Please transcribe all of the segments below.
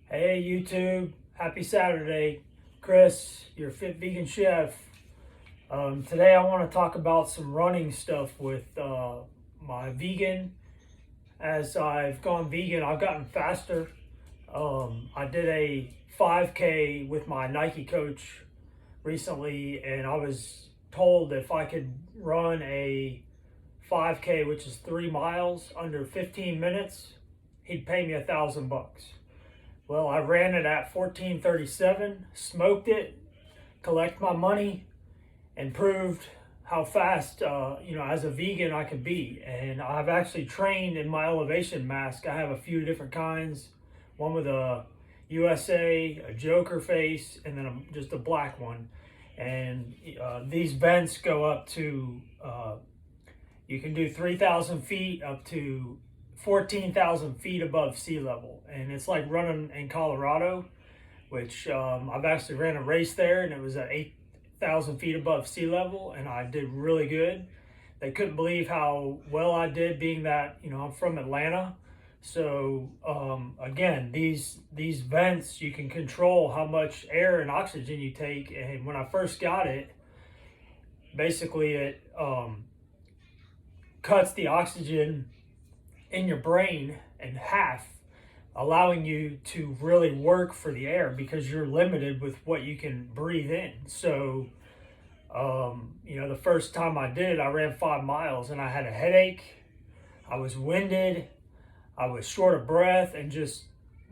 Hey YouTube, happy Saturday. Chris, your Fit Vegan Chef. Today I want to talk about some running stuff with my vegan. As I've gone vegan, I've gotten faster. I did a 5K with my Nike coach recently, and I was told if I could run a 5K, which is 3 miles, under 15 minutes, he'd pay me $1,000. Well, I ran it at 14:37, smoked it, collect my money, and proved how fast, as a vegan I could be. And I've actually trained in my elevation mask. I have a few different kinds, one with a USA, a Joker face, and then just a black one. And these vents go up to, you can do 3,000 feet up to 14,000 feet above sea level. And it's like running in Colorado, which I've actually ran a race there, and it was at 8,000 feet above sea level, and I did really good. They couldn't believe how well I did, being that, I'm from Atlanta. So again, these vents, you can control how much air and oxygen you take. And when I first got it, basically it cuts the oxygen in your brain in half, allowing you to really work for the air because you're limited with what you can breathe in. So, the first time I did it, I ran 5 miles and I had a headache. I was winded. I was short of breath and just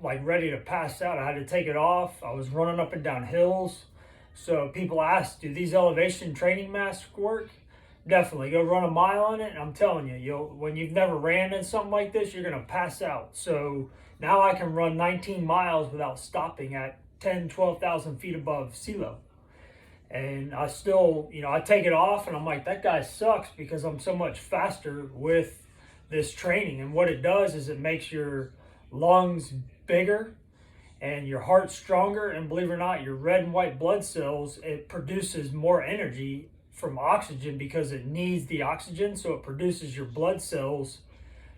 like ready to pass out. I had to take it off. I was running up and down hills. So people ask, do these elevation training masks work? Definitely go run a mile on it, and I'm telling you, when you've never ran in something like this, you're gonna pass out. So now I can run 19 miles without stopping at 12,000 feet above sea level. And I still, I take it off and I'm like, that guy sucks, because I'm so much faster with this training. And what it does is it makes your lungs bigger and your heart stronger. And believe it or not, your red and white blood cells, it produces more energy from oxygen because it needs the oxygen. So it produces your blood cells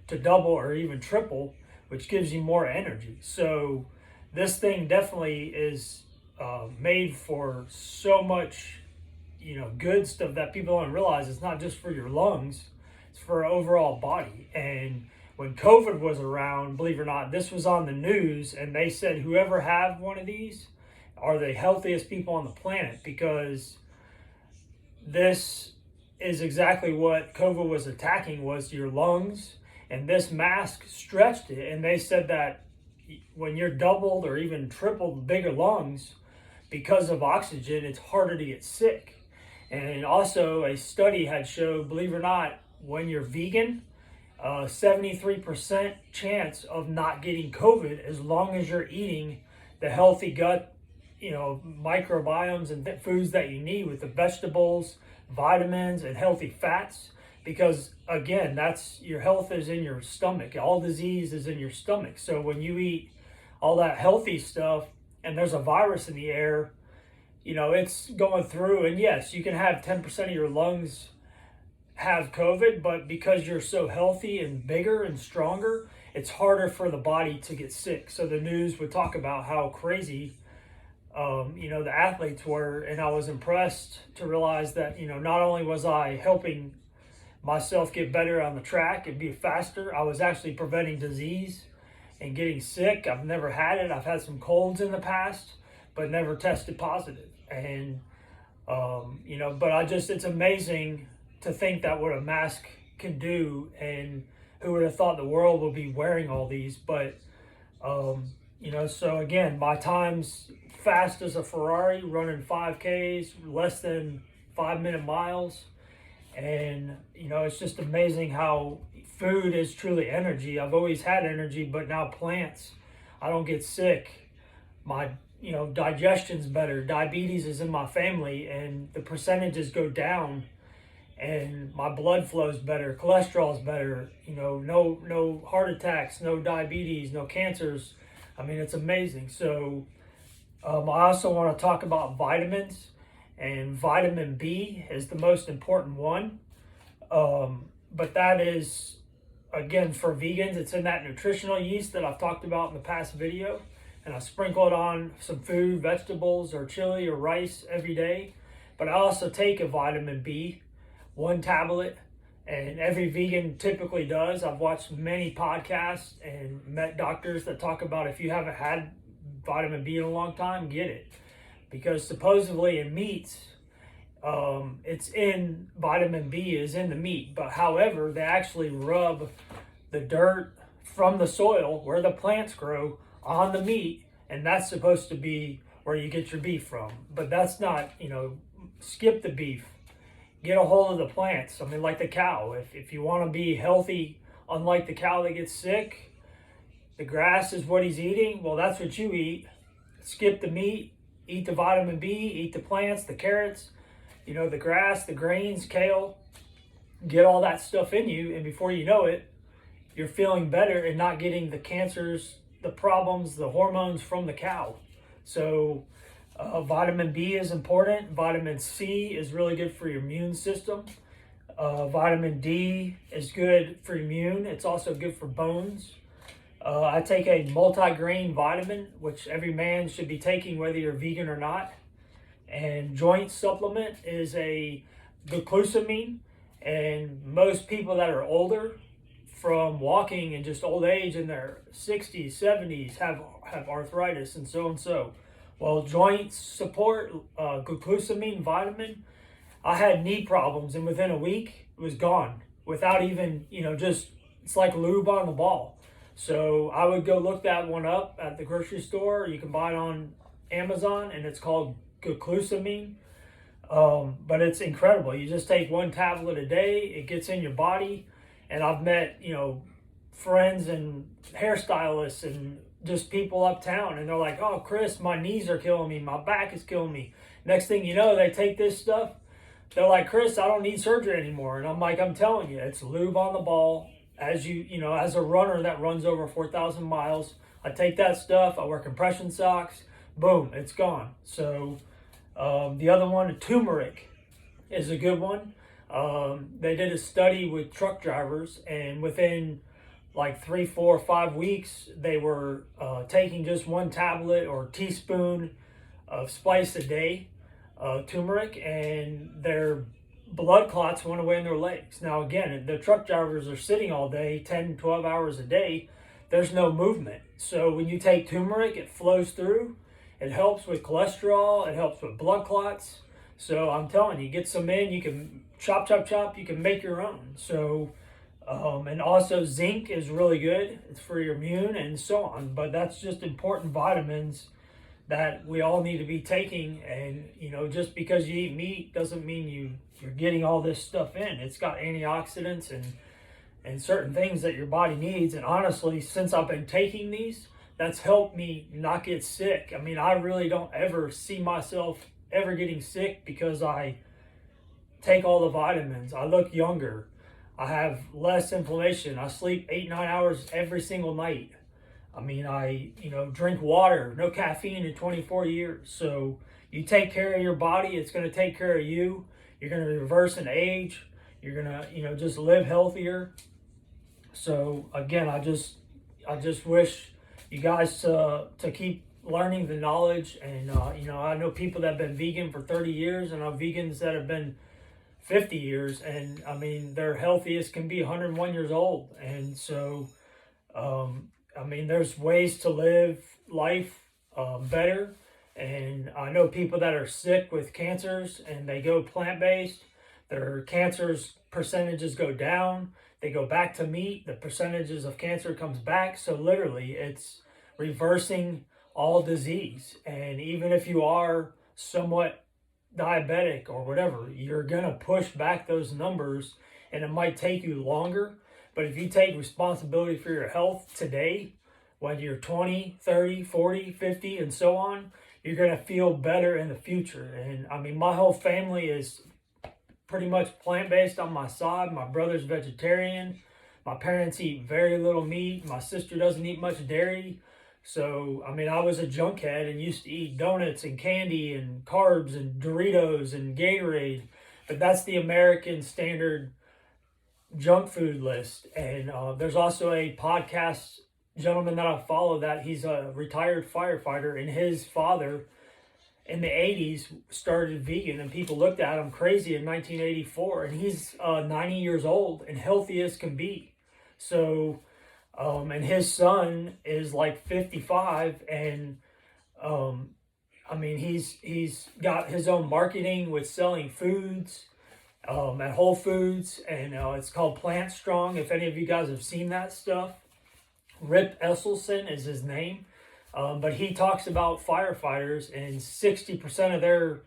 to double or even triple, which gives you more energy. So this thing definitely is made for so much, good stuff that people don't realize. It's not just for your lungs, it's for our overall body. And when COVID was around, believe it or not, this was on the news, and they said whoever have one of these are the healthiest people on the planet, because this is exactly what COVID was attacking, was your lungs. And this mask stretched it. And they said that when you're doubled or even tripled bigger lungs because of oxygen, it's harder to get sick. And also a study had showed, believe it or not, when you're vegan, 73% chance of not getting COVID as long as you're eating the healthy gut, microbiomes and foods that you need with the vegetables, vitamins, and healthy fats. Because again, that's your health is in your stomach. All disease is in your stomach. So when you eat all that healthy stuff and there's a virus in the air, it's going through. And yes, you can have 10% of your lungs have COVID, but because you're so healthy and bigger and stronger, it's harder for the body to get sick. So the news would talk about how crazy the athletes were. And I was impressed to realize that, not only was I helping myself get better on the track and be faster, I was actually preventing disease and getting sick. I've never had it. I've had some colds in the past, but never tested positive. And, but it's amazing to think that what a mask can do, and who would have thought the world would be wearing all these. But, so again, my time's fast as a Ferrari, running 5Ks, less than 5-minute miles. And, it's just amazing how food is truly energy. I've always had energy, but now plants, I don't get sick. My, digestion's better. Diabetes is in my family, and the percentages go down, and my blood flow's better. Cholesterol's better. No heart attacks, no diabetes, no cancers. I mean, it's amazing. So I also want to talk about vitamins. And vitamin B is the most important one. But that is, again, for vegans, it's in that nutritional yeast that I've talked about in the past video. and I sprinkle it on some food, vegetables or chili or rice every day. But I also take a vitamin B, 1 tablet, and every vegan typically does. I've watched many podcasts and met doctors that talk about if you haven't had vitamin B in a long time, get it. Because supposedly in meats, it's in vitamin B is in the meat, but however, they actually rub the dirt from the soil where the plants grow on the meat, and that's supposed to be where you get your beef from. But that's not, skip the beef. Get a hold of the plants. I mean, like the cow. If you want to be healthy, unlike the cow that gets sick, the grass is what he's eating. Well, that's what you eat. Skip the meat, eat the vitamin B, eat the plants, the carrots, the grass, the grains, kale. Get all that stuff in you, and before you know it, you're feeling better and not getting the cancers, the problems, the hormones from the cow. So vitamin B is important. Vitamin C is really good for your immune system. Vitamin D is good for immune. It's also good for bones. I take a multi-grain vitamin, which every man should be taking whether you're vegan or not. And joint supplement is a glucosamine. And most people that are older from walking and just old age in their 60s, 70s have arthritis and so and so. Well, joint support, glucosamine vitamin, I had knee problems and within a week it was gone without even, just, it's like lube on the ball. So I would go look that one up at the grocery store. You can buy it on Amazon and it's called glucosamine. But it's incredible. You just take 1 tablet a day, it gets in your body. And I've met, friends and hairstylists and just people uptown, and they're like, oh, Chris, my knees are killing me, my back is killing me. Next thing you know, they take this stuff. They're like, Chris, I don't need surgery anymore. And I'm like, I'm telling you, it's lube on the ball. As as a runner that runs over 4,000 miles, I take that stuff, I wear compression socks, boom, it's gone. So the other one, turmeric, is a good one. They did a study with truck drivers, and within like 3, 4, 5 weeks, they were taking just 1 tablet or teaspoon of spice a day, turmeric, and their blood clots went away in their legs. Now, again, the truck drivers are sitting all day, 10, 12 hours a day. There's no movement. So when you take turmeric, it flows through. It helps with cholesterol. It helps with blood clots. So I'm telling you, get some in. You can chop. You can make your own. So, and also zinc is really good. It's for your immune and so on. But that's just important vitamins that we all need to be taking. And, just because you eat meat doesn't mean you're getting all this stuff in. It's got antioxidants and certain things that your body needs. And honestly, since I've been taking these, that's helped me not get sick. I mean, I really don't ever see myself ever getting sick because I take all the vitamins. I look younger. I have less inflammation. I sleep 8, 9 hours every single night. I mean, I drink water, no caffeine in 24 years. So you take care of your body, it's going to take care of you. You're going to reverse an age. You're going to, just live healthier. So again, I just wish you guys to keep learning the knowledge. And, I know people that have been vegan for 30 years and I know vegans that have been 50 years. And I mean, their healthiest can be 101 years old. And so, there's ways to live life better. And I know people that are sick with cancers and they go plant-based, their cancers percentages go down. They go back to meat, the percentages of cancer comes back. So literally it's reversing all disease. And even if you are somewhat diabetic or whatever, you're going to push back those numbers, and it might take you longer. But if you take responsibility for your health today, whether you're 20, 30, 40, 50, and so on, you're going to feel better in the future. And I mean, my whole family is pretty much plant-based on my side. My brother's vegetarian. My parents eat very little meat. My sister doesn't eat much dairy. So, I mean, I was a junkhead and used to eat donuts and candy and carbs and Doritos and Gatorade. But that's the American standard junk food list. And there's also a podcast gentleman that I follow that he's a retired firefighter, and his father in the 80s started vegan, and people looked at him crazy in 1984, and he's 90 years old and healthy as can be. So and his son is like 55, and I mean, he's got his own marketing with selling foods at Whole Foods, and it's called Plant Strong. If any of you guys have seen that stuff, Rip Esselson is his name, but he talks about firefighters, and 60% of their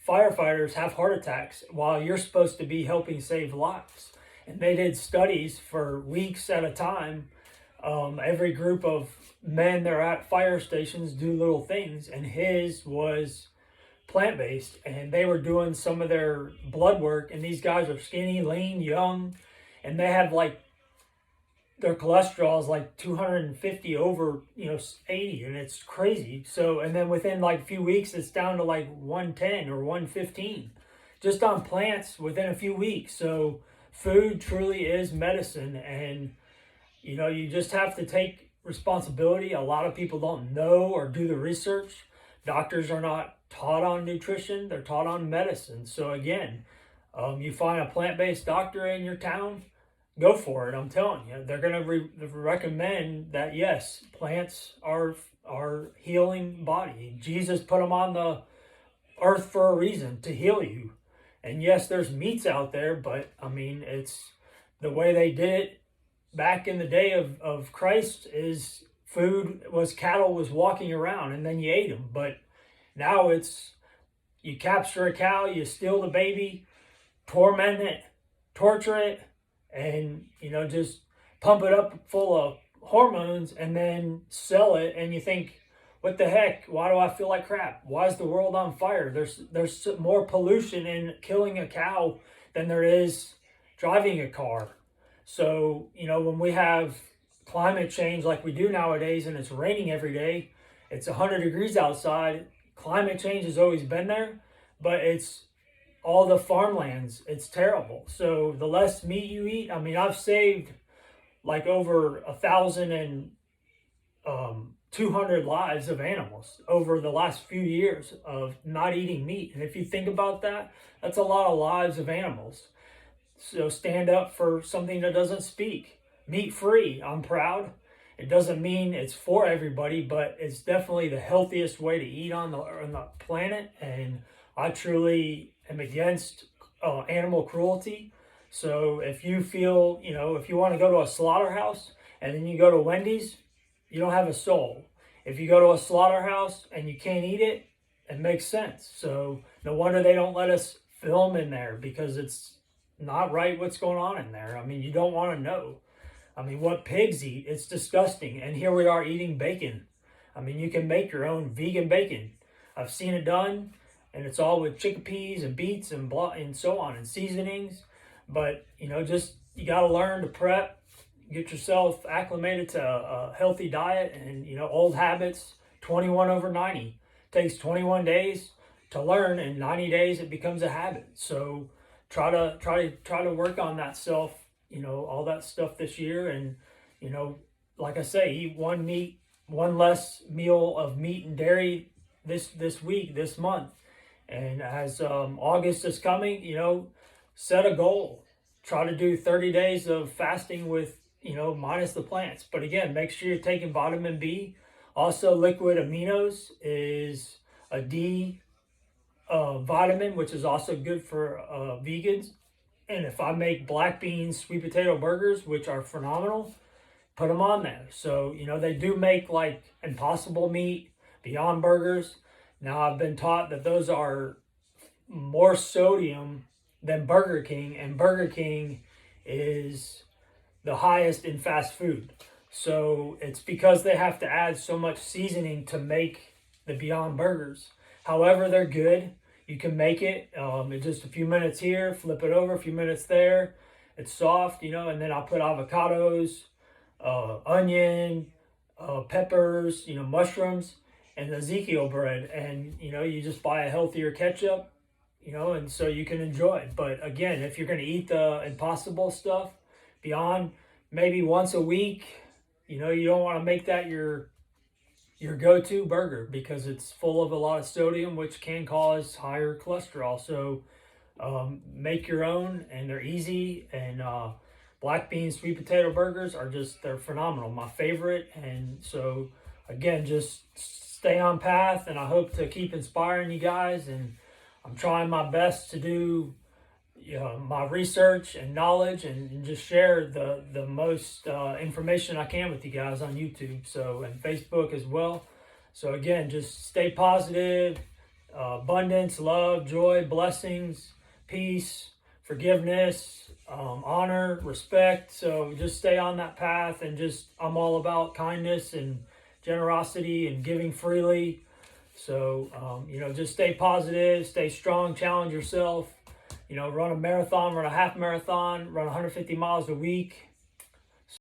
firefighters have heart attacks while you're supposed to be helping save lives. And they did studies for weeks at a time. Every group of men that are at fire stations do little things, and his was plant-based, and they were doing some of their blood work, and these guys are skinny, lean, young, and they have like their cholesterol is like 250 over 80, and it's crazy. So, and then within like a few weeks it's down to like 110 or 115 just on plants within a few weeks. So food truly is medicine, and you just have to take responsibility. A lot of people don't know or do the research. Doctors are not taught on nutrition, they're taught on medicine. So again, you find a plant-based doctor in your town, go for it. I'm telling you, they're going to recommend that. Yes, plants are healing body. Jesus put them on the earth for a reason, to heal you. And yes, there's meats out there, but I mean, it's the way they did it back in the day of Christ. Is food was cattle was walking around, and then you ate them. But now it's, you capture a cow, you steal the baby, torment it, torture it, and just pump it up full of hormones, and then sell it. And you think, what the heck? Why do I feel like crap? Why is the world on fire? There's more pollution in killing a cow than there is driving a car. So when we have climate change like we do nowadays, and it's raining every day, it's 100 degrees outside. Climate change has always been there, but it's all the farmlands. It's terrible. So the less meat you eat, I mean, I've saved like over 1,200 lives of animals over the last few years of not eating meat. And if you think about that, that's a lot of lives of animals. So stand up for something that doesn't speak. Meat free, I'm proud. It doesn't mean it's for everybody, but it's definitely the healthiest way to eat on the planet. And I truly am against animal cruelty. So if you feel, if you want to go to a slaughterhouse and then you go to Wendy's, you don't have a soul. If you go to a slaughterhouse and you can't eat it, it makes sense. So no wonder they don't let us film in there, because it's not right what's going on in there. I mean, you don't want to know. I mean, what pigs eat, it's disgusting. And here we are eating bacon. I mean, you can make your own vegan bacon. I've seen it done, and it's all with chickpeas and beets and and so on, and seasonings. But, just, you got to learn to prep, get yourself acclimated to a healthy diet, and, old habits, 21 over 90. Takes 21 days to learn, and 90 days it becomes a habit. So try to work on that self, all that stuff this year. And, like I say, eat one less meal of meat and dairy this week, this month. And as August is coming, set a goal. Try to do 30 days of fasting with, minus the plants. But again, make sure you're taking vitamin B. Also, liquid aminos is a D vitamin, which is also good for vegans. And if I make black beans sweet potato burgers, which are phenomenal, put them on there. So, they do make like Impossible Meat, Beyond Burgers. Now, I've been taught that those are more sodium than Burger King, and Burger King is the highest in fast food. So it's because they have to add so much seasoning to make the Beyond Burgers. However, they're good. You can make it in just a few minutes here, flip it over, a few minutes there. It's soft, and then I'll put avocados, onion, peppers, mushrooms, and Ezekiel bread. And, you just buy a healthier ketchup, and so you can enjoy it. But again, if you're going to eat the Impossible stuff, Beyond, maybe once a week. You know, you don't want to make that your go-to burger because it's full of a lot of sodium, which can cause higher cholesterol. So make your own, and they're easy. And black bean sweet potato burgers are they're phenomenal, my favorite. And so again, just stay on path, and I hope to keep inspiring you guys. And I'm trying my best to do my research and knowledge, and just share the most information I can with you guys on YouTube, so, and Facebook as well. So again, just stay positive, abundance, love, joy, blessings, peace, forgiveness, honor, respect. So just stay on that path, and I'm all about kindness and generosity and giving freely. So just stay positive, stay strong, challenge yourself. Run a marathon, run a half marathon, run 150 miles a week.